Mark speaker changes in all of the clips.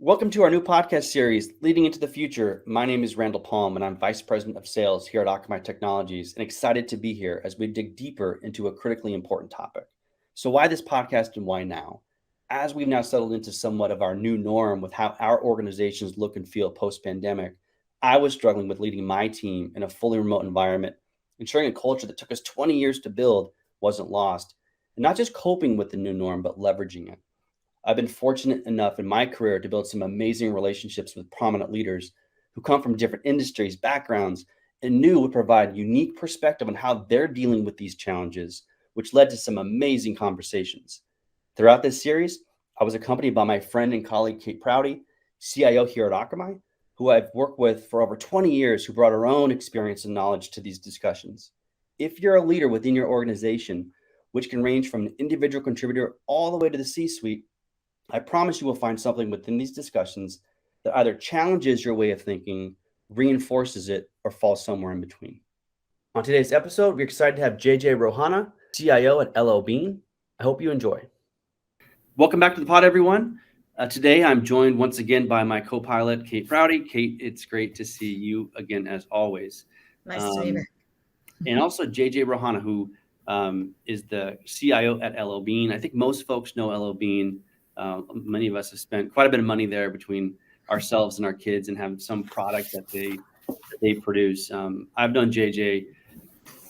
Speaker 1: Welcome to our new podcast series, Leading into the Future. My name is Randall Palm, and I'm Vice President of Sales here at Akamai Technologies, and excited to be here as we dig deeper into a critically important topic. So why this podcast and why now? As we've now settled into somewhat of our new norm with how our organizations look and feel post-pandemic, I was struggling with leading my team in a fully remote environment, ensuring a culture that took us 20 years to build wasn't lost, and not just coping with the new norm, but leveraging it. I've been fortunate enough in my career to build some amazing relationships with prominent leaders who come from different industries, backgrounds, and knew would provide unique perspective on how they're dealing with these challenges, which led to some amazing conversations. Throughout this series, I was accompanied by my friend and colleague, Kate Prouty, CIO here at Akamai, who I've worked with for over 20 years, who brought her own experience and knowledge to these discussions. If you're a leader within your organization, which can range from an individual contributor all the way to the C-suite, I promise you will find something within these discussions that either challenges your way of thinking, reinforces it, or falls somewhere in between. On today's episode, we're excited to have JJ Rouhana, CIO at L.L.Bean. I hope you enjoy. Welcome back to the pod, everyone. Today, I'm joined once again by my co-pilot, Kate Prouty. Kate, it's great to see you again, as always.
Speaker 2: Nice to be back.
Speaker 1: And also JJ Rouhana, who is the CIO at L.L.Bean. I think most folks know L.L.Bean. Many of us have spent quite a bit of money there between ourselves and our kids and have some product that they produce. I've known JJ,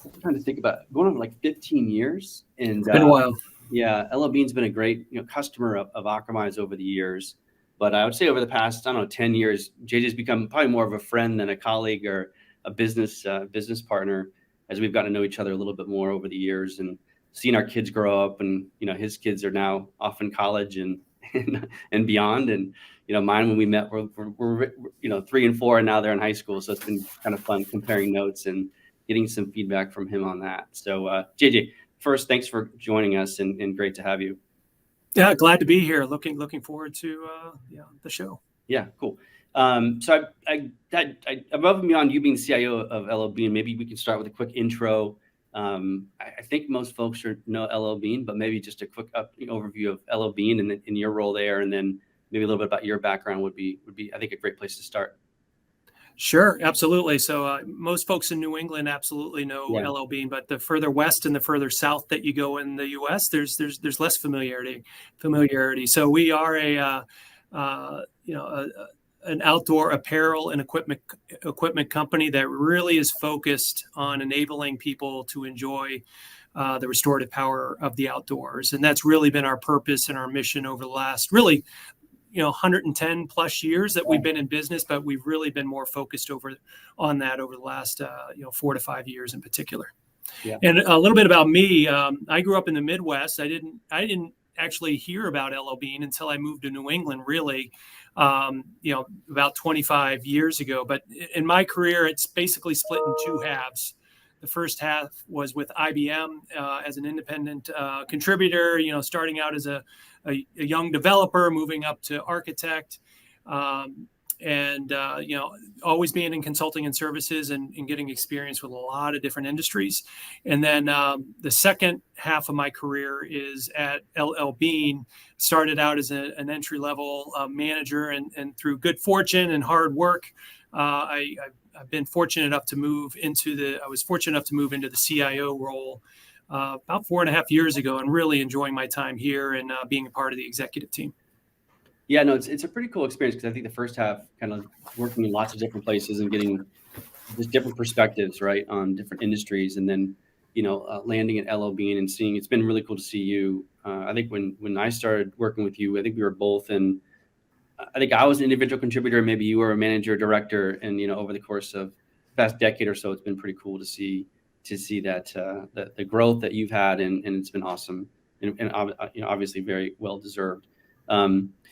Speaker 1: I'm trying to think about going on like 15 years. And
Speaker 3: it's been a while.
Speaker 1: Yeah, L.L.Bean's been a great customer of Akamai's over the years. But I would say over the past, 10 years, JJ's become probably more of a friend than a colleague or a business partner as we've gotten to know each other a little bit more over the years and seeing our kids grow up, and his kids are now off in college and beyond, and mine when we met were 3 and 4, and now they're in high school. So it's been kind of fun comparing notes and getting some feedback from him on that. So JJ, first, thanks for joining us, and great to have you.
Speaker 3: Yeah, glad to be here. Looking forward to the show.
Speaker 1: Yeah, cool. So above and beyond you being CIO of L.L.Bean, maybe we can start with a quick intro. I think most folks know L.L.Bean, but maybe just a quick overview of L.L.Bean and in your role there, and then maybe a little bit about your background would be I think a great place to start.
Speaker 3: Sure, absolutely. So most folks in New England absolutely know L.L.Bean, but the further west and the further south that you go in the U.S., there's less familiarity. So we are an outdoor apparel and equipment company that really is focused on enabling people to enjoy the restorative power of the outdoors. And that's really been our purpose and our mission over the last 110 plus years that we've been in business, but we've really been more focused on that over the last 4 to 5 years in particular. Yeah. And a little bit about me, I grew up in the Midwest. I didn't actually hear about L.L.Bean until I moved to New England, really, about 25 years ago. But in my career, it's basically split in 2 halves. The first half was with IBM as an independent contributor, starting out as a young developer, moving up to architect, and always being in consulting and services and getting experience with a lot of different industries. And then the second half of my career is at L.L.Bean. Started out as an entry-level manager, and through good fortune and hard work, I've been fortunate enough to move into the CIO role about 4.5 years ago, and really enjoying my time here and being a part of the executive team.
Speaker 1: Yeah, no, it's a pretty cool experience, because I think the first half kind of working in lots of different places and getting just different perspectives, right, on different industries, and then landing at L.L.Bean and seeing, it's been really cool to see you. I think when I started working with you, I think we were both in. I think I was an individual contributor, maybe you were a manager director, and over the course of the past decade or so, it's been pretty cool to see that the growth that you've had, and it's been awesome, and obviously very well deserved.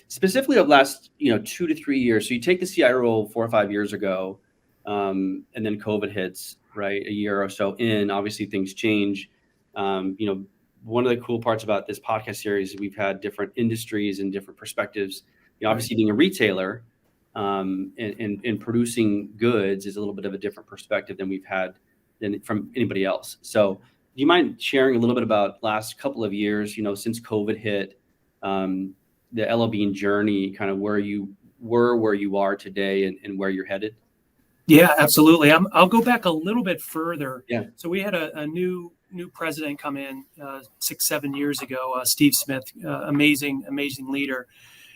Speaker 1: Specifically of last 2 to 3 years. So you take the CIO role 4 or 5 years ago, and then COVID hits, right, a year or so in. Obviously things change. One of the cool parts about this podcast series is we've had different industries and different perspectives. Obviously being a retailer and producing goods is a little bit of a different perspective than we've had from anybody else. So do you mind sharing a little bit about last couple of years, since COVID hit, the L.L.Bean journey, kind of where you were where you are today and where you're headed?
Speaker 3: Yeah, absolutely. I'll go back a little bit further.
Speaker 1: Yeah.
Speaker 3: So we had a new president come in 6, 7 years ago, Steve Smith, amazing leader.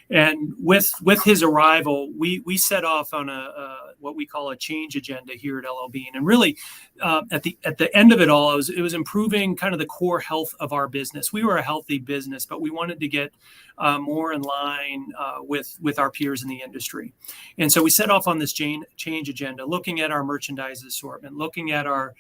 Speaker 3: And with his arrival, we set off on a what we call a change agenda here at L.L.Bean. And really, at the end of it all, it was improving kind of the core health of our business. We were a healthy business, but we wanted to get more in line with our peers in the industry. And so we set off on this change agenda, looking at our merchandise assortment, looking at our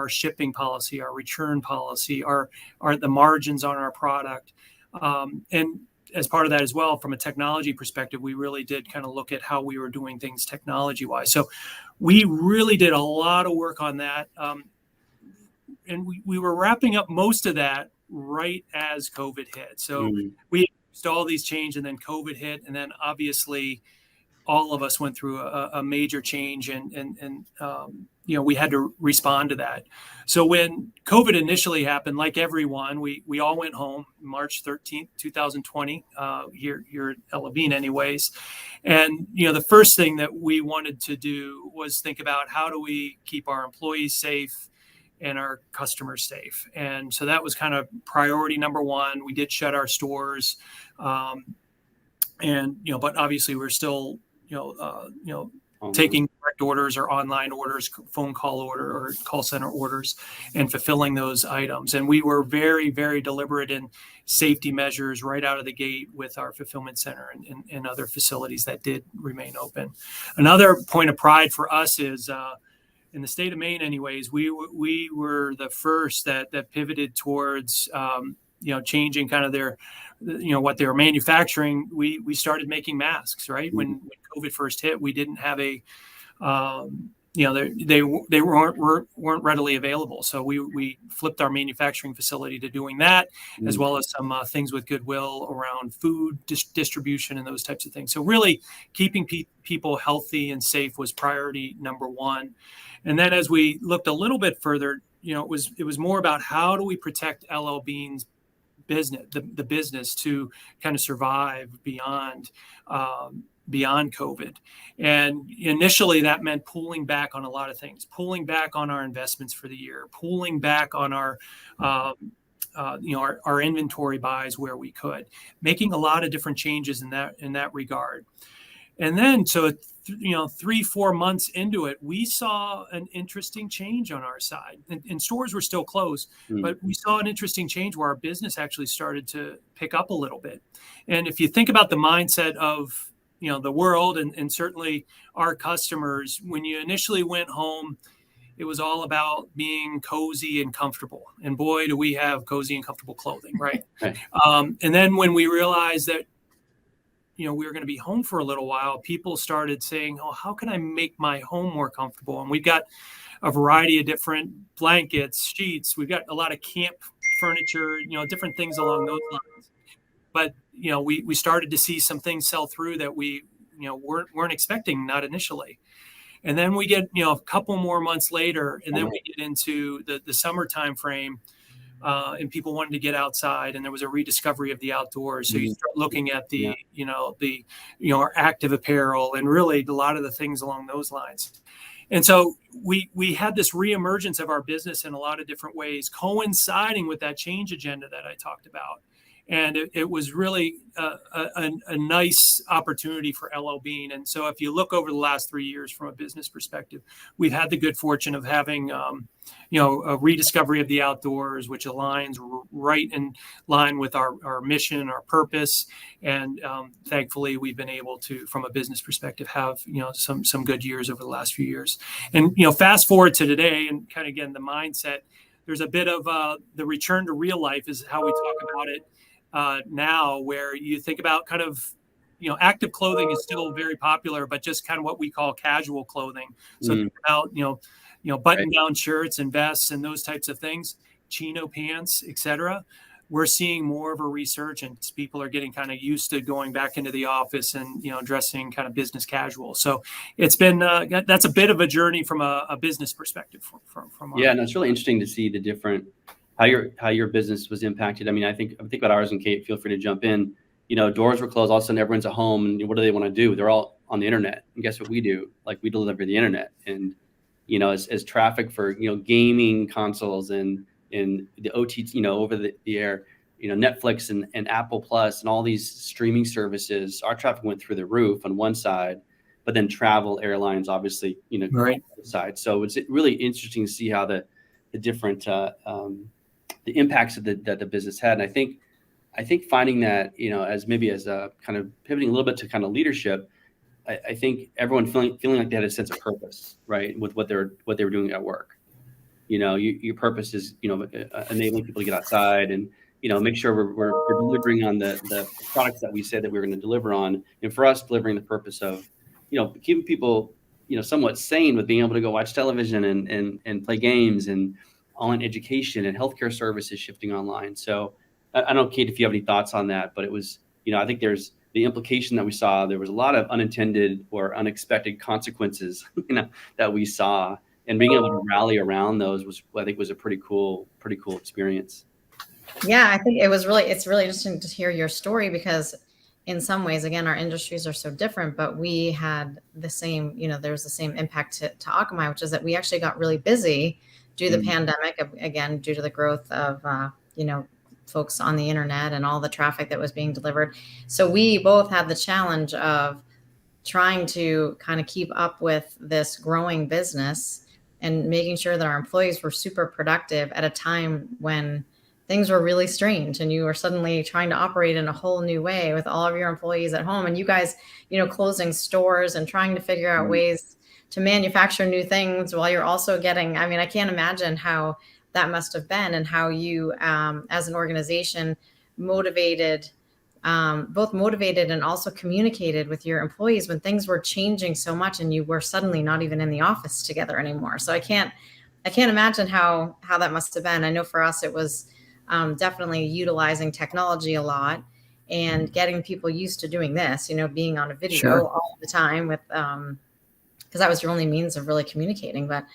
Speaker 3: shipping policy, our return policy, the margins on our product, and as part of that as well, from a technology perspective, we really did kind of look at how we were doing things technology wise. So we really did a lot of work on that. And we were wrapping up most of that right as COVID hit. So we used all these change, and then COVID hit. And then obviously all of us went through a major change, and we had to respond to that. So when COVID initially happened, like everyone, we all went home March 13th, 2020, here at L.L.Bean anyways. And, the first thing that we wanted to do was think about how do we keep our employees safe and our customers safe. And so that was kind of priority number one. We did shut our stores. But obviously we're still, taking direct orders or online orders, phone call order or call center orders, and fulfilling those items. And we were very, very deliberate in safety measures right out of the gate with our fulfillment center and other facilities that did remain open. Another point of pride for us is in the state of Maine, anyways, we were the first that pivoted towards changing kind of their, what they were manufacturing. We started making masks, right? When COVID first hit, we didn't have they weren't readily available. So we flipped our manufacturing facility to doing that, as well as some things with goodwill around food distribution and those types of things. So really keeping people healthy and safe was priority number one. And then as we looked a little bit further, it was more about how do we protect L.L.Bean's business, the business, to kind of survive beyond COVID. And initially that meant pulling back on a lot of things, pulling back on our investments for the year, pulling back on our inventory buys where we could, making a lot of different changes in that regard. And then, so 3-4 months into it, we saw an interesting change on our side. And stores were still closed, but we saw an interesting change where our business actually started to pick up a little bit. And if you think about the mindset of the world and certainly our customers, when you initially went home, it was all about being cozy and comfortable. And boy, do we have cozy and comfortable clothing, right?
Speaker 1: Right.
Speaker 3: And then when we realized that we were going to be home for a little while, people started saying, oh, how can I make my home more comfortable? And we've got a variety of different blankets, sheets. We've got a lot of camp furniture, different things along those lines. But, we started to see some things sell through that we, weren't expecting, not initially. And then we get, a couple more months later, and then we get into the summer time frame. And people wanted to get outside, and there was a rediscovery of the outdoors. So you start looking at our active apparel and really a lot of the things along those lines. And so we had this reemergence of our business in a lot of different ways, coinciding with that change agenda that I talked about. And it was really a nice opportunity for L.L.Bean. And so if you look over the last 3 years from a business perspective, we've had the good fortune of having, a rediscovery of the outdoors, which aligns right in line with our mission, our purpose. And thankfully, we've been able to, from a business perspective, have, some good years over the last few years. And, fast forward to today and kind of, again, the mindset, there's a bit of the return to real life is how we talk about it. Now, where you think about kind of, active clothing is still very popular, but just kind of what we call casual clothing. So think about, button-down shirts and vests and those types of things, chino pants, etc. We're seeing more of a resurgence. People are getting kind of used to going back into the office and, dressing kind of business casual. So it's been, that's a bit of a journey from a business perspective. From
Speaker 1: yeah, and it's really interesting to see the different, how your business was impacted. I mean, I think about ours, and Kate, feel free to jump in. doors were closed. All of a sudden, everyone's at home, and what do they want to do? They're all on the internet. And guess what we do? Like, we deliver the internet. And as traffic for gaming consoles and the OTT, over the air, Netflix and Apple Plus and all these streaming services, our traffic went through the roof on one side, but then travel, airlines, obviously,
Speaker 3: Right.
Speaker 1: on the other side. So it's really interesting to see how the different the impacts that the business had. And I think finding that, as a kind of pivoting a little bit to kind of leadership, I think everyone feeling like they had a sense of purpose, right, with what they were doing at work. Your purpose is, enabling people to get outside and, make sure we're delivering on the products that we said that we were going to deliver on. And for us, delivering the purpose of, keeping people, somewhat sane with being able to go watch television and play games, and online education and healthcare services shifting online. So I don't know, Kate, if you have any thoughts on that, but it was, I think there's the implication that we saw. There was a lot of unintended or unexpected consequences, that we saw, and being able to rally around those I think was a pretty cool experience.
Speaker 2: Yeah, I think it's really interesting to hear your story, because in some ways, again, our industries are so different, but we had the same, there was the same impact to Akamai, which is that we actually got really busy due to the pandemic, again, due to the growth of, folks on the internet and all the traffic that was being delivered. So we both had the challenge of trying to kind of keep up with this growing business and making sure that our employees were super productive at a time when things were really strange, and you were suddenly trying to operate in a whole new way with all of your employees at home, and you guys, closing stores and trying to figure out ways to manufacture new things while you're also getting, I can't imagine how that must have been, and how you, as an organization, motivated, both motivated and also communicated with your employees when things were changing so much and you were suddenly not even in the office together anymore. So I can't imagine how that must have been. I know for us, it was definitely utilizing technology a lot and getting people used to doing this, being on a video
Speaker 3: Sure.
Speaker 2: all the time with, because that was your only means of really communicating. But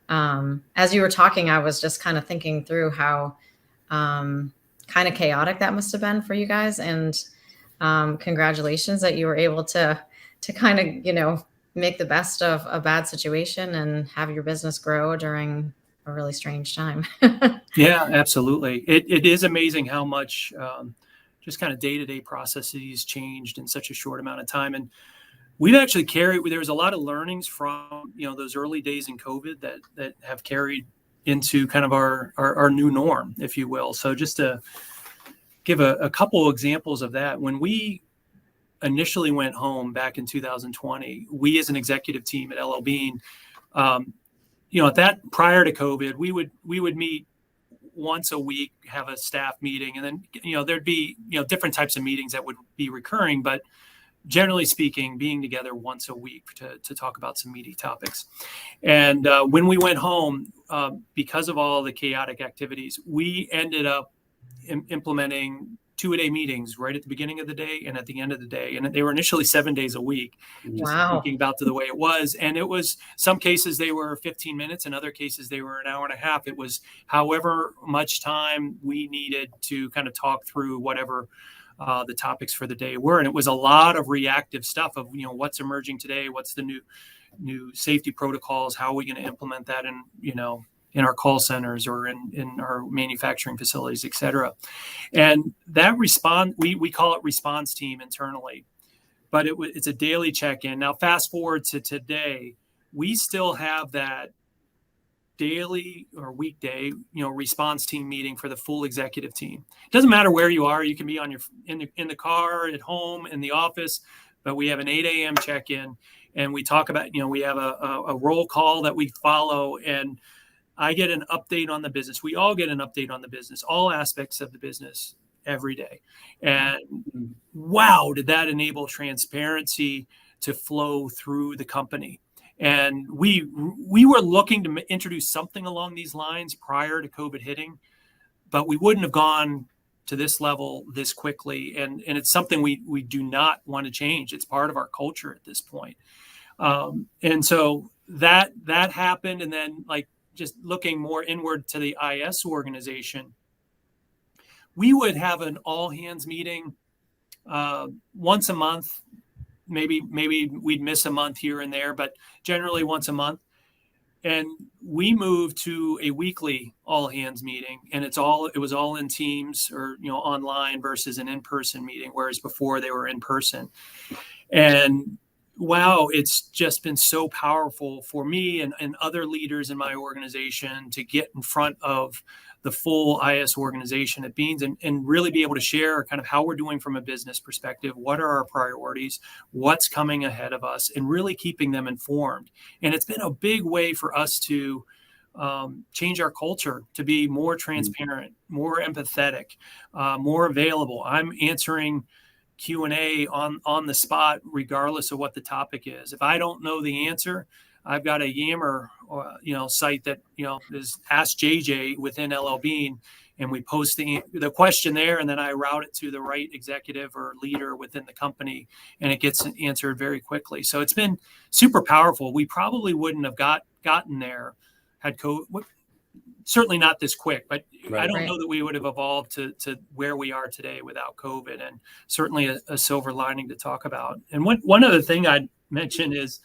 Speaker 2: as you were talking, I was just kind of thinking through how kind of chaotic that must have been for you guys. And congratulations that you were able to kind of, make the best of a bad situation and have your business grow during a really strange time.
Speaker 3: Yeah, absolutely. It is amazing how much just kind of day-to-day processes changed in such a short amount of time. And we'd actually there was a lot of learnings from, those early days in COVID that have carried into kind of our new norm, if you will. So just to give a couple examples of that, when we initially went home back in 2020, we as an executive team at L.L.Bean, at that, prior to COVID, we would meet once a week, have a staff meeting, and then there'd be different types of meetings that would be recurring, but generally speaking, being together once a week to talk about some meaty topics. And when we went home, because of all the chaotic activities, we ended up implementing 2-a-day meetings right at the beginning of the day and at the end of the day. And they were initially 7 days a week, just thinking about the way it was. And it was, some cases they were 15 minutes, in other cases they were an hour and a half. It was however much time we needed to kind of talk through whatever the topics for the day were. And it was a lot of reactive stuff of, what's emerging today, what's the new safety protocols, how are we going to implement that in our call centers or in our manufacturing facilities, et cetera. And that we call it response team internally, but it's a daily check-in. Now, fast forward to today, we still have that daily or weekday, response team meeting for the full executive team. It doesn't matter where you are. You can be in the car, at home, in the office, but we have an 8 a.m. check-in, and we talk about, we have a roll call that we follow, and I get an update on the business. We all get an update on the business, all aspects of the business every day. And wow, did that enable transparency to flow through the company. And we were looking to introduce something along these lines prior to COVID hitting, but we wouldn't have gone to this level this quickly. And it's something we do not want to change. It's part of our culture at this point. And so that happened. And then, like, just looking more inward to the IS organization, we would have an all hands meeting once a month. Maybe we'd miss a month here and there, but generally once a month. And we moved to a weekly all hands meeting, and it was all in Teams or online versus an in-person meeting, whereas before they were in person. And wow, it's just been so powerful for me and other leaders in my organization to get in front of the full IS organization at Beans and really be able to share kind of how we're doing from a business perspective, what are our priorities, what's coming ahead of us, and really keeping them informed. And it's been a big way for us to change our culture to be more transparent, more empathetic, more available. I'm answering Q&A on the spot, regardless of what the topic is. If I don't know the answer, I've got a Yammer, site that is Ask JJ within L.L.Bean, and we post the question there, and then I route it to the right executive or leader within the company, and it gets answered very quickly. So it's been super powerful. We probably wouldn't have gotten there had COVID. Certainly not this quick, but I don't know that we would have evolved to where we are today without COVID, and certainly a silver lining to talk about. And one other thing I'd mention is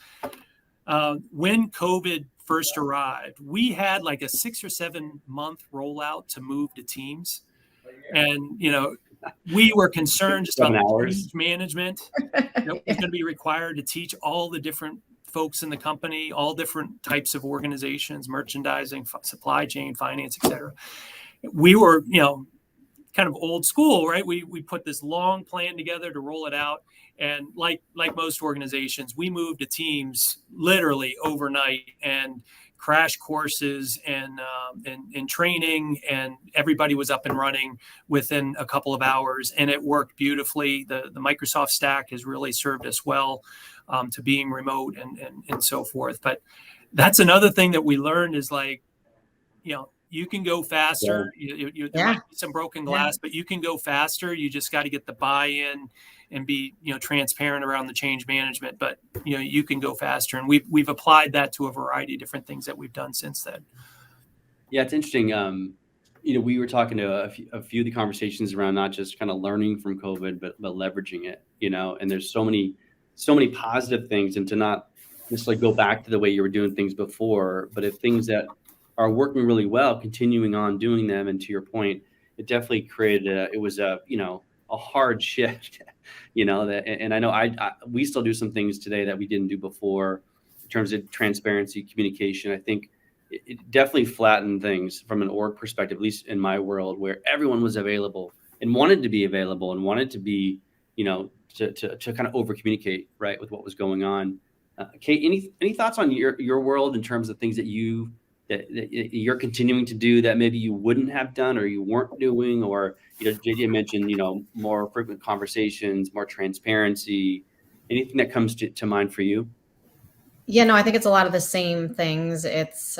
Speaker 3: when COVID first arrived, we had like a 6 or 7 month rollout to move to Teams. And, we were concerned just about the change management that was going to be required to teach all the different folks in the company, all different types of organizations, merchandising, supply chain, finance, et cetera. We were, kind of old school, right? We put this long plan together to roll it out. And like most organizations, we moved to Teams literally overnight, and crash courses and training, and everybody was up and running within a couple of hours, and it worked beautifully. The Microsoft stack has really served us well to being remote and so forth. But that's another thing that we learned is you can go faster. There might be some broken glass, but you can go faster. You just got to get the buy-in and be transparent around the change management. But you can go faster, and we've applied that to a variety of different things that we've done since then.
Speaker 1: Yeah, it's interesting. We were talking to a few of the conversations around not just kind of learning from COVID, but leveraging it. And there's so many positive things, and to not necessarily go back to the way you were doing things before, but if things that are working really well, continuing on doing them. And to your point, it definitely created a hard shift, and I know we still do some things today that we didn't do before in terms of transparency, communication. I think it definitely flattened things from an org perspective, at least in my world, where everyone was available and wanted to be available and wanted to be, to kind of over communicate, right, with what was going on. Kate, any thoughts on your world in terms of things that you're continuing to do that maybe you wouldn't have done or you weren't doing, or JJ mentioned more frequent conversations, more transparency, anything that comes to mind for you?
Speaker 2: Yeah, no, I think it's a lot of the same things. It's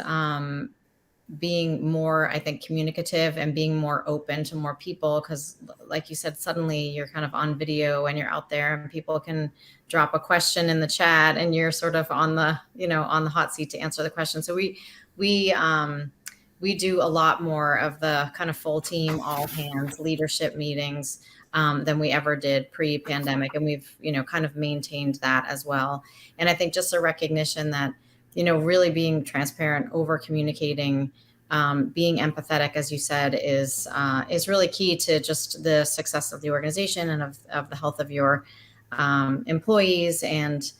Speaker 2: being more, I think, communicative and being more open to more people, because like you said, suddenly you're kind of on video and you're out there and people can drop a question in the chat and you're sort of on the hot seat to answer the question. So we do a lot more of the kind of full team, all hands leadership meetings than we ever did pre-pandemic. And we've, kind of maintained that as well. And I think just a recognition that, really being transparent, over communicating, being empathetic, as you said, is really key to just the success of the organization and of the health of your employees. And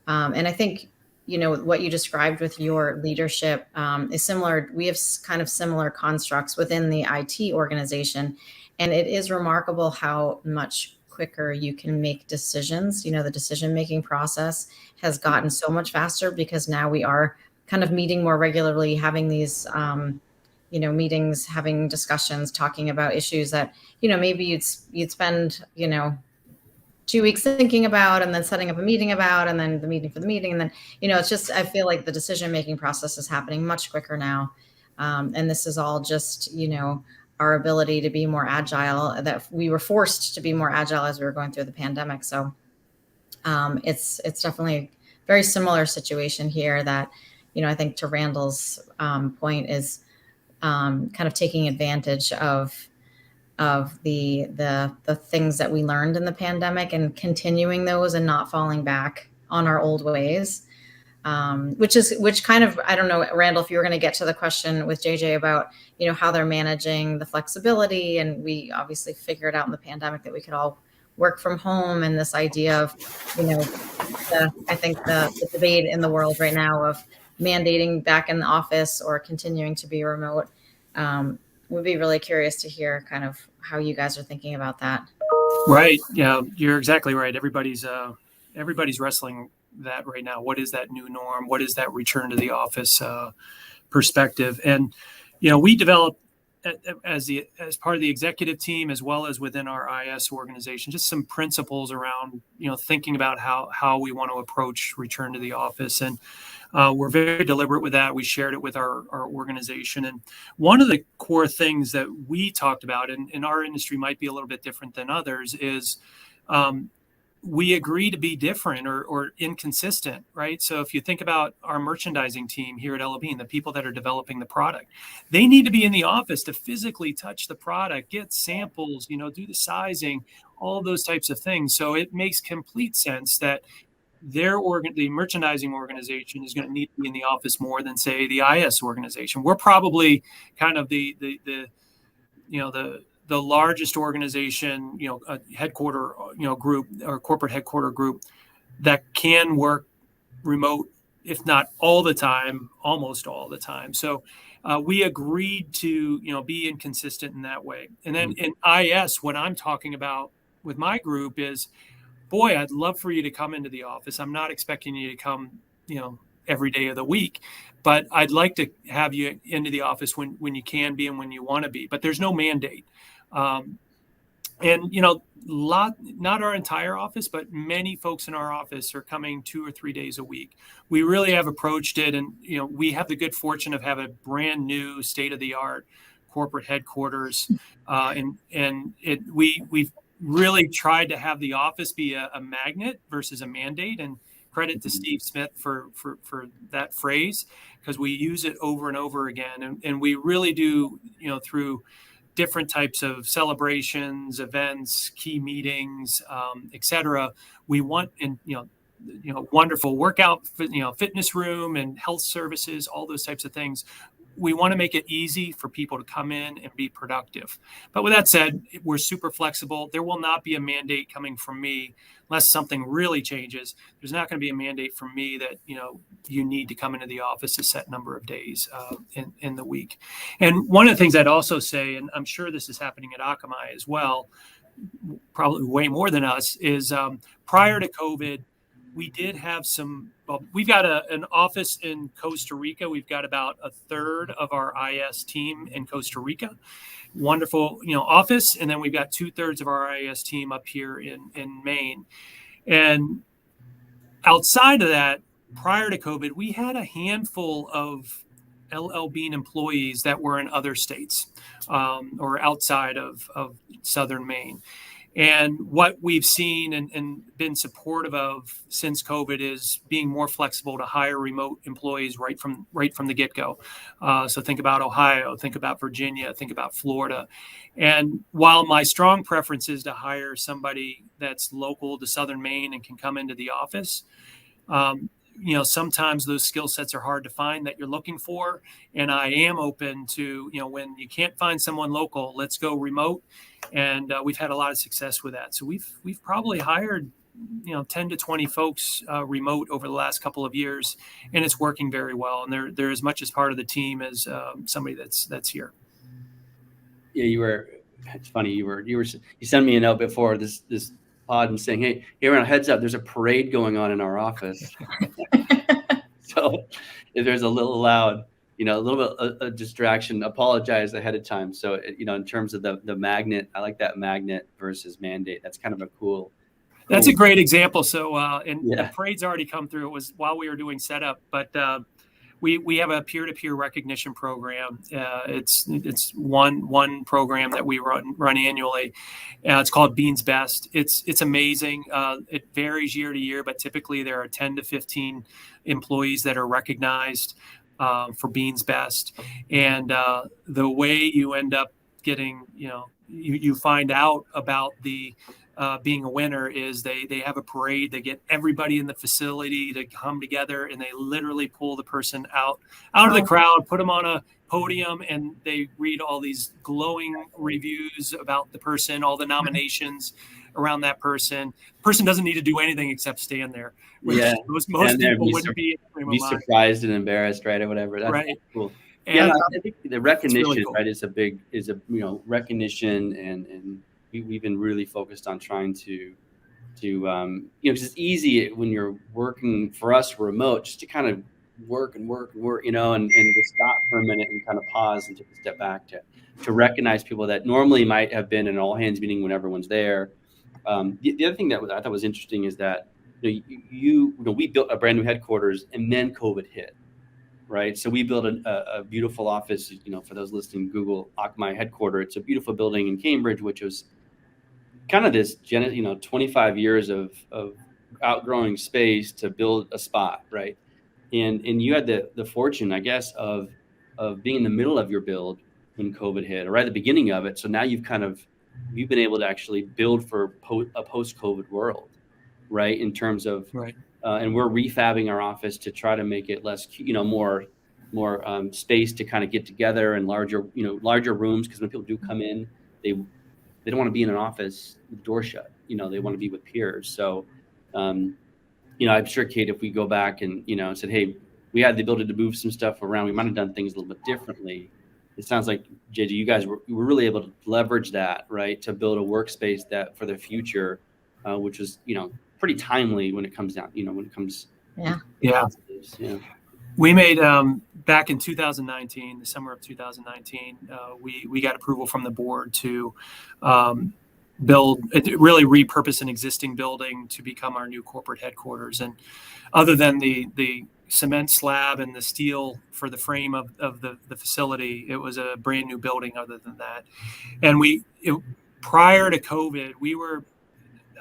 Speaker 2: I think, what you described with your leadership is similar. We have kind of similar constructs within the IT organization. And it is remarkable how much quicker you can make decisions. The decision-making process has gotten so much faster because now we are kind of meeting more regularly, having these, meetings, having discussions, talking about issues that, maybe you'd spend, 2 weeks thinking about, and then setting up a meeting about, and then the meeting for the meeting. And then, it's just, I feel like the decision-making process is happening much quicker now. And this is all just, our ability to be more agile, that we were forced to be more agile as we were going through the pandemic. So it's definitely a very similar situation here that, I think to Randall's point is kind of taking advantage of of the things that we learned in the pandemic and continuing those and not falling back on our old ways. Which kind of, I don't know, Randall, if you were going to get to the question with JJ about, how they're managing the flexibility. And we obviously figured out in the pandemic that we could all work from home, and this idea of, I think the debate in the world right now of mandating back in the office or continuing to be remote. Would be really curious to hear kind of how you guys are thinking about that.
Speaker 3: Right. Yeah, you're exactly right. Everybody's wrestling that right now. What is that new norm? What is that return to the office perspective? And we developed as part of the executive team, as well as within our IS organization, just some principles around thinking about how we want to approach return to the office. And we're very deliberate with that. We shared it with our organization. And one of the core things that we talked about, and in our industry might be a little bit different than others, is we agree to be different or inconsistent, right? So if you think about our merchandising team here at L.L.Bean, the people that are developing the product, they need to be in the office to physically touch the product, get samples, do the sizing, all those types of things. So it makes complete sense that the merchandising organization is going to need to be in the office more than, say, the IS organization. We're probably kind of the largest organization, a headquarter, group or corporate headquarter group that can work remote, if not all the time, almost all the time. So we agreed to, be inconsistent in that way. And then in IS, what I'm talking about with my group is, boy, I'd love for you to come into the office. I'm not expecting you to come, every day of the week, but I'd like to have you into the office when you can be and when you want to be. But there's no mandate. And not our entire office, but many folks in our office are coming 2 or 3 days a week. We really have approached it, and we have the good fortune of having a brand new state-of-the-art corporate headquarters, we've really tried to have the office be a magnet versus a mandate. And credit to Steve Smith for that phrase, because we use it over and over again, and we really do, through different types of celebrations, events, key meetings, etc. We want, wonderful workout, fitness room and health services, all those types of things. We want to make it easy for people to come in and be productive. But with that said, we're super flexible. There will not be a mandate coming from me unless something really changes. There's not going to be a mandate from me that, you need to come into the office a set number of days in the week. And one of the things I'd also say, and I'm sure this is happening at Akamai as well, probably way more than us, is prior to COVID, we did have we've got an office in Costa Rica. We've got about a third of our IS team in Costa Rica. Wonderful, office. And then we've got 2/3 of our IS team up here in Maine. And outside of that, prior to COVID, we had a handful of L.L.Bean employees that were in other states or outside of Southern Maine. And what we've seen and been supportive of since COVID is being more flexible to hire remote employees right from the get-go. So think about Ohio, think about Virginia, think about Florida. And while my strong preference is to hire somebody that's local to Southern Maine and can come into the office, sometimes those skill sets are hard to find that you're looking for. And I am open to, when you can't find someone local, let's go remote. And we've had a lot of success with that. So we've probably hired, 10 to 20 folks remote over the last couple of years, and it's working very well. And they're as much as part of the team as somebody that's here.
Speaker 1: Yeah, it's funny. You sent me a note before this pod and saying, hey, everyone, heads up, there's a parade going on in our office. So if there's a little loud, a little bit of distraction, apologize ahead of time. So, in terms of the magnet, I like that magnet versus mandate. That's kind of a cool.
Speaker 3: That's a great example. So, the parade's already come through. It was while we were doing setup, but we have a peer-to-peer recognition program. It's one program that we run annually. It's called Bean's Best. It's amazing. It varies year to year, but typically there are 10 to 15 employees that are recognized for Bean's Best. And the way you end up getting you find out about the being a winner is they have a parade. They get everybody in the facility to come together, and they literally pull the person out of the crowd, put them on a podium, and they read all these glowing reviews about the person, all the nominations around that person. The person doesn't need to do anything except stand there.
Speaker 1: Yeah,
Speaker 3: most people wouldn't be
Speaker 1: surprised and embarrassed, right, or whatever. That's
Speaker 3: right.
Speaker 1: Cool.
Speaker 3: And
Speaker 1: yeah, I think the recognition,
Speaker 3: really cool.
Speaker 1: right, is recognition, and we've been really focused on trying to because it's easy when you're working, for us remote, just to kind of work, and to stop for a minute and kind of pause and take a step back to recognize people that normally might have been in an all hands meeting when everyone's there. The other thing that I thought was interesting is that we built a brand new headquarters and then COVID hit, right? So we built a beautiful office. For those listening, Google Akamai headquarters. It's a beautiful building in Cambridge, which was kind of this 25 years of outgrowing space to build a spot, right? And you had the fortune, I guess, of being in the middle of your build when COVID hit, or right at the beginning of it. So now you've been able to actually build for a post-COVID world, right? In terms of,
Speaker 3: right.
Speaker 1: And we're refabbing our office to try to make it less, more space to kind of get together, and larger rooms. Because when people do come in, they don't want to be in an office with the door shut. They want to be with peers. So, I'm sure, Kate, if we go back and, said, hey, we had the ability to move some stuff around, we might have done things a little bit differently. It sounds like, JJ, you guys were really able to leverage that, right, to build a workspace that for the future, which was, pretty timely when it comes down, when it comes.
Speaker 3: Yeah. We made, back in 2019, the summer of 2019, we got approval from the board to really repurpose an existing building to become our new corporate headquarters. And other than the cement slab and the steel for the frame of the facility, it was a brand new building other than that. And prior to COVID,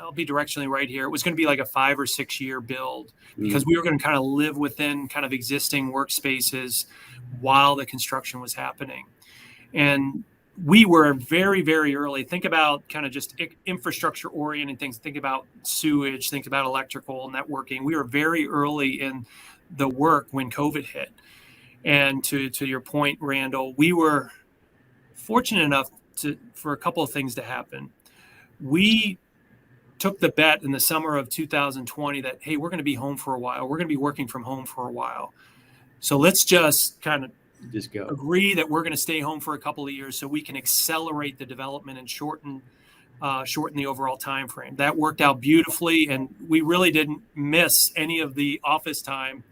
Speaker 3: I'll be directionally right here, it was going to be like a 5 or 6 year build, because we were going to kind of live within kind of existing workspaces while the construction was happening. And we were very, very early. Think about kind of just infrastructure oriented things. Think about sewage, think about electrical, networking. We were very early in the work when COVID hit. And to your point, Randall, we were fortunate enough for a couple of things to happen. We took the bet in the summer of 2020 that, hey, we're going to be home for a while. We're going to be working from home for a while. So let's just kind of
Speaker 1: go.
Speaker 3: Agree that we're going to stay home for a couple of years so we can accelerate the development and shorten the overall time frame. That worked out beautifully, and we really didn't miss any of the office time,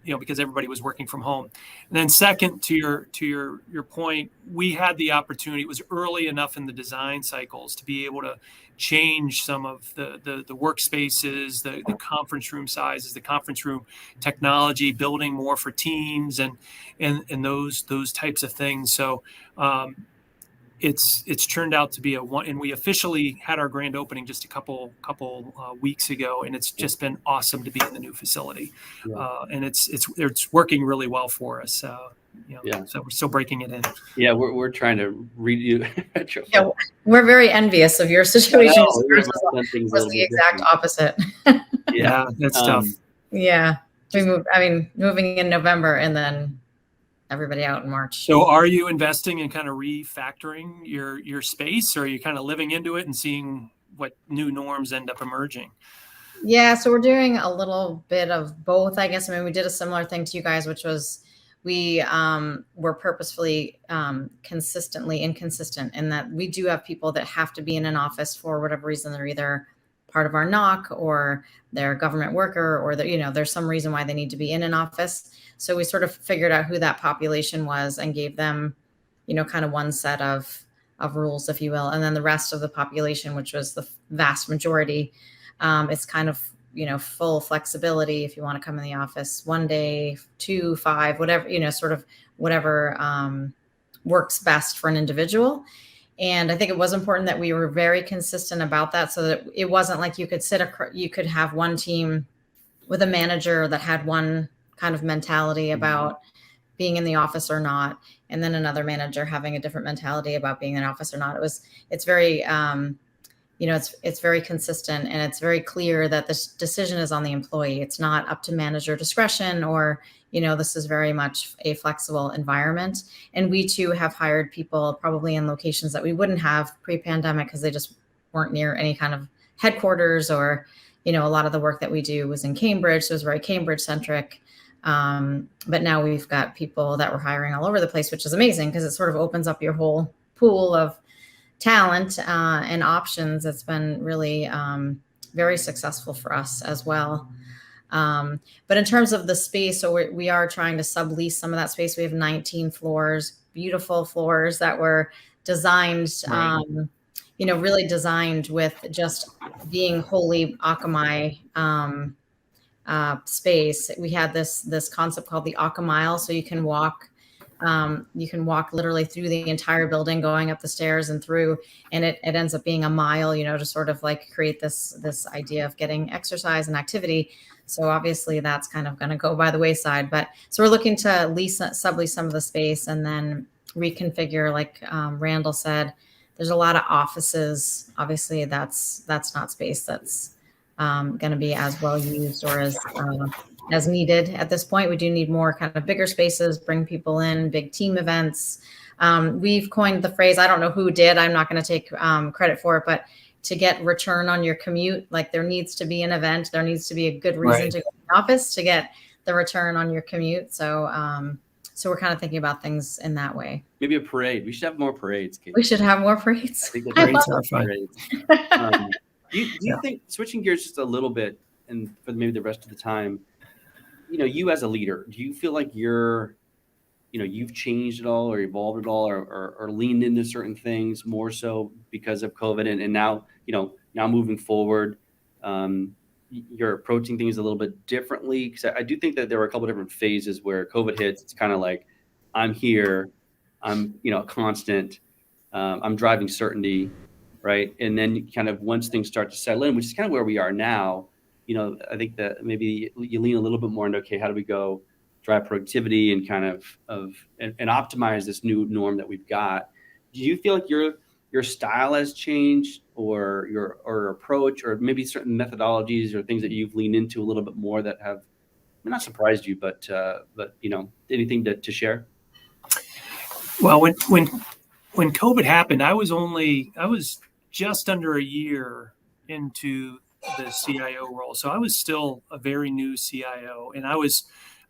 Speaker 3: because everybody was working from home. And then second, to your point, we had the opportunity. It was early enough in the design cycles to be able to change some of the workspaces, the conference room sizes, the conference room technology, building more for teams and those types of things. So it's turned out to be and we officially had our grand opening just a couple weeks ago, and it's just been awesome to be in the new facility. And it's working really well for us. So we're still breaking it in.
Speaker 1: Yeah, we're trying to redo.
Speaker 2: Yeah, we're very envious of your situation. Was the exact opposite.
Speaker 3: Yeah, that's tough.
Speaker 2: Yeah, moving in November and then everybody out in March.
Speaker 3: So are you investing in kind of refactoring your space, or are you kind of living into it and seeing what new norms end up emerging?
Speaker 2: Yeah, so we're doing a little bit of both, I guess. We did a similar thing to you guys, which was we were purposefully consistently inconsistent in that we do have people that have to be in an office for whatever reason. They're either part of our NOC or they're a government worker, or there's some reason why they need to be in an office. So we sort of figured out who that population was and gave them, kind of one set of rules, if you will. And then the rest of the population, which was the vast majority, it's kind of, full flexibility. If you want to come in the office 1 day, 2, 5, whatever, sort of whatever works best for an individual. And I think it was important that we were very consistent about that, so that it wasn't like you could have one team with a manager that had one kind of mentality about, being in the office or not, and then another manager having a different mentality about being in an office or not. It's very, it's very consistent, and it's very clear that this decision is on the employee. It's not up to manager discretion, or, this is very much a flexible environment. And we too have hired people probably in locations that we wouldn't have pre-pandemic because they just weren't near any kind of headquarters, or, a lot of the work that we do was in Cambridge. So it was very Cambridge centric. But now we've got people that we're hiring all over the place, which is amazing because it sort of opens up your whole pool of talent and options. It's been really very successful for us as well. But in terms of the space, so we are trying to sublease some of that space. We have 19 floors, beautiful floors that were designed,
Speaker 3: Right.
Speaker 2: really designed with just being wholly Akamai space. We had this concept called the Akamile, so you can walk literally through the entire building, going up the stairs and through, and it ends up being a mile, to sort of like create this idea of getting exercise and activity. So obviously that's kind of going to go by the wayside, but so we're looking to sublease some of the space and then reconfigure, like Randall said. There's a lot of offices. Obviously that's not space that's going to be as well used or as needed at this point. We do need more kind of bigger spaces, bring people in, big team events. We've coined the phrase, I don't know who did, I'm not going to take credit for it, but to get return on your commute, like there needs to be an event, there needs to be a good reason
Speaker 3: Right.
Speaker 2: to go to the office to get the return on your commute. So so we're kind of thinking about things in that way.
Speaker 1: Maybe a parade. We should have more parades, Kate.
Speaker 2: We should have more
Speaker 1: I
Speaker 2: parades.
Speaker 1: think
Speaker 3: Parades are fun.
Speaker 1: parades. Do you think, switching gears just a little bit, and for maybe the rest of the time, you as a leader, do you feel like you've changed at all or evolved at all or leaned into certain things more so because of COVID and now, now moving forward, you're approaching things a little bit differently? Because I do think that there were a couple of different phases where COVID hits. It's kind of like, I'm here, I'm, constant, I'm driving certainty, right? And then kind of once things start to settle in, which is kind of where we are now, I think that maybe you lean a little bit more into, okay, how do we go drive productivity and kind of and optimize this new norm that we've got? Do you feel like your style has changed, or your approach, or maybe certain methodologies or things that you've leaned into a little bit more that have not surprised you, but anything to share?
Speaker 3: Well, when COVID happened, I was just under a year into the CIO role. So I was still a very new CIO, and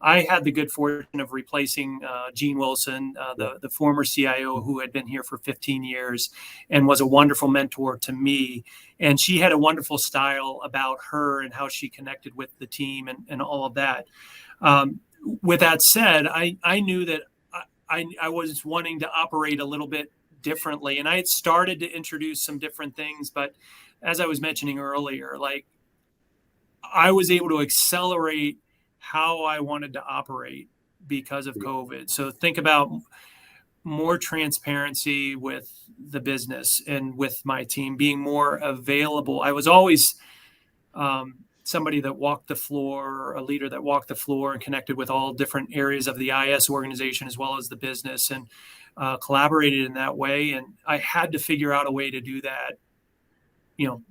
Speaker 3: I had the good fortune of replacing Gene Wilson, the former CIO who had been here for 15 years and was a wonderful mentor to me. And she had a wonderful style about her and how she connected with the team and all of that. With that said, I knew that I was wanting to operate a little bit differently. And I had started to introduce some different things, but as I was mentioning earlier, like I was able to accelerate how I wanted to operate because of COVID. So think about more transparency with the business and with my team, being more available. I was always somebody that walked the floor, a leader that walked the floor and connected with all different areas of the IS organization as well as the business, and collaborated in that way. And I had to figure out a way to do that,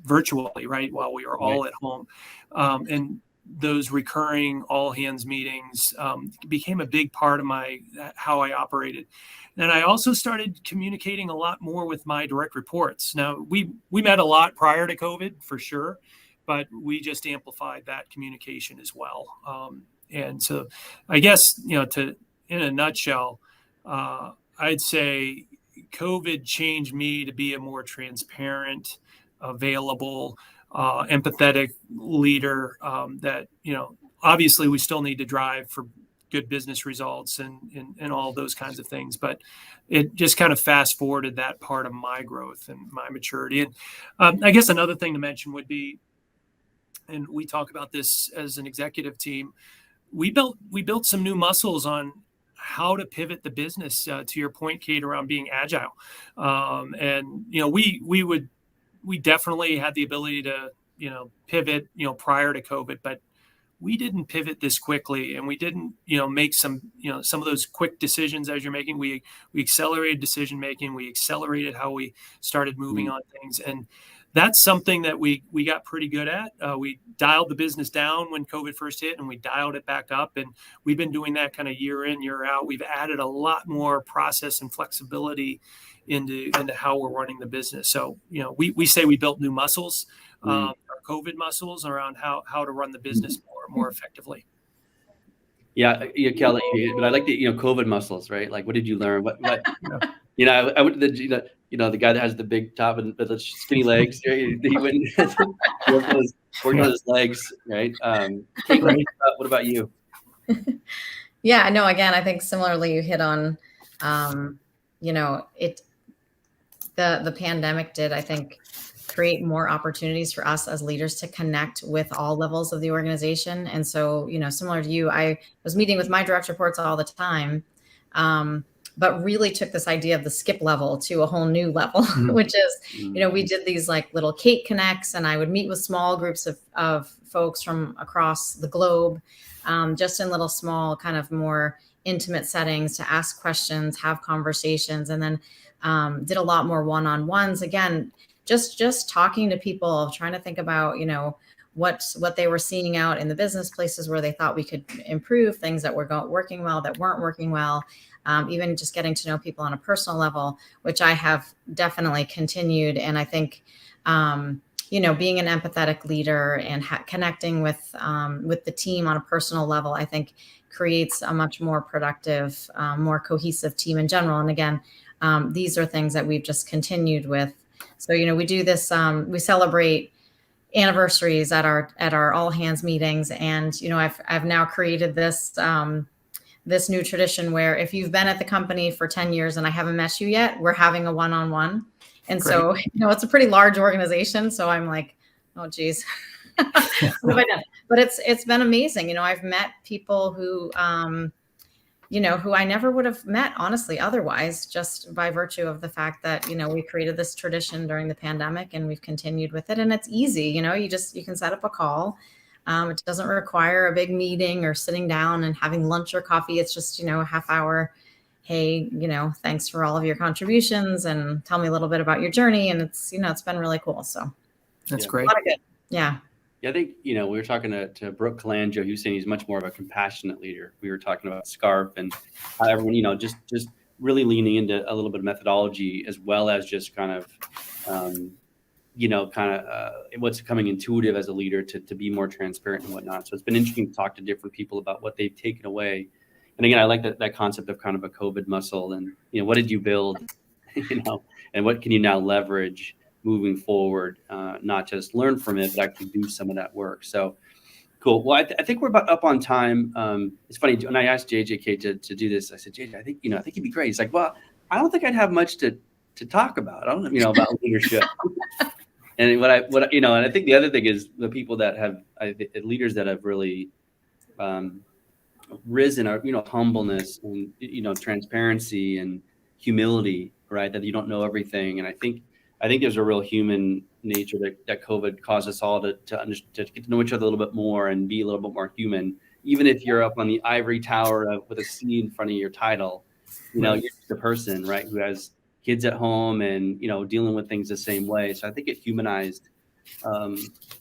Speaker 3: virtually, right, while we were all at home. And those recurring all hands meetings became a big part of how I operated. And I also started communicating a lot more with my direct reports. Now, we met a lot prior to COVID, for sure, but we just amplified that communication as well. And so I guess, in a nutshell, I'd say COVID changed me to be a more transparent, available, empathetic leader that, obviously we still need to drive for good business results and all those kinds of things. But it just kind of fast forwarded that part of my growth and my maturity. And I guess another thing to mention would be, and we talk about this as an executive team, we built some new muscles on how to pivot the business, to your point, Kate, around being agile. And, we definitely had the ability to, pivot, prior to COVID, but we didn't pivot this quickly, and we didn't, make some of those quick decisions as you're making. We accelerated decision making. We accelerated how we started moving on things, and that's something that we got pretty good at. We dialed the business down when COVID first hit, and we dialed it back up. And we've been doing that kind of year in, year out. We've added a lot more process and flexibility into how we're running the business. So, we say we built new muscles, our COVID muscles around how to run the business more effectively.
Speaker 1: Yeah, Kelly, but I like the COVID muscles, right? Like, what did you learn? What I went to the guy that has the big top and the skinny legs. He went worked on his legs, right? Kate, what about you?
Speaker 2: Yeah, no, again, I think similarly you hit on, the pandemic did, I think, create more opportunities for us as leaders to connect with all levels of the organization. And so, similar to you, I was meeting with my direct reports all the time, but really took this idea of the skip level to a whole new level, which is, we did these like little Kate Connects, and I would meet with small groups of folks from across the globe, just in little small kind of more intimate settings to ask questions, have conversations, and then did a lot more one-on-ones. Again, just talking to people, trying to think about, what they were seeing out in the business, places where they thought we could improve, things that were working well, that weren't working well, even just getting to know people on a personal level, which I have definitely continued. And I think, being an empathetic leader and connecting with the team on a personal level, I think creates a much more productive, more cohesive team in general. And again, these are things that we've just continued with. So, we do this, we celebrate anniversaries at our all hands meetings. And, I've now created this, this new tradition where if you've been at the company for 10 years and I haven't met you yet, we're having a one-on-one. And
Speaker 3: Great.
Speaker 2: So, it's a pretty large organization. So I'm like, oh, geez. But it's been amazing. I've met people who, who I never would have met, honestly, otherwise, just by virtue of the fact that, we created this tradition during the pandemic and we've continued with it. And it's easy, you can set up a call. It doesn't require a big meeting or sitting down and having lunch or coffee. It's just, a half hour. Hey, thanks for all of your contributions and tell me a little bit about your journey. And it's, it's been really cool. So
Speaker 3: that's great.
Speaker 2: A lot of good. Yeah.
Speaker 1: Yeah, I think, we were talking to Brooke Colangio. He was saying he's much more of a compassionate leader. We were talking about SCARF and how everyone, just really leaning into a little bit of methodology as well as just kind of, what's becoming intuitive as a leader to be more transparent and whatnot. So it's been interesting to talk to different people about what they've taken away. And again, I like that concept of kind of a COVID muscle and, what did you build, and what can you now leverage moving forward, not just learn from it, but actually do some of that work. So cool. Well, I think we're about up on time. It's funny when I asked JJK to do this, I said, JJ, I think he'd be great. He's like, well, I don't think I'd have much to talk about. I don't know, about leadership. And and I think the other thing is the people that have leaders that have really risen are, humbleness and, transparency and humility, right? That you don't know everything. And I think there's a real human nature that COVID caused us all to get to know each other a little bit more and be a little bit more human. Even if you're up on the ivory tower with a C in front of your title, you're just a person, right? Who has kids at home and, dealing with things the same way. So I think it humanized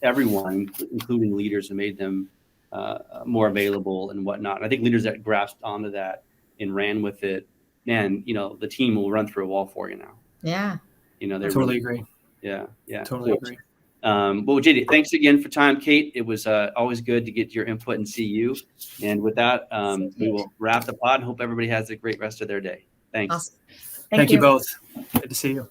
Speaker 1: everyone, including leaders, and made them more available and whatnot. And I think leaders that grasped onto that and ran with it, man, the team will run through a wall for you now.
Speaker 2: Yeah.
Speaker 3: I totally agree.
Speaker 1: Yeah.
Speaker 3: Totally agree.
Speaker 1: Well, JD, thanks again for time, Kate. It was always good to get your input and see you. And with that, we will wrap the pod and hope everybody has a great rest of their day. Thanks.
Speaker 2: Awesome.
Speaker 3: Thank you both. Good to see you.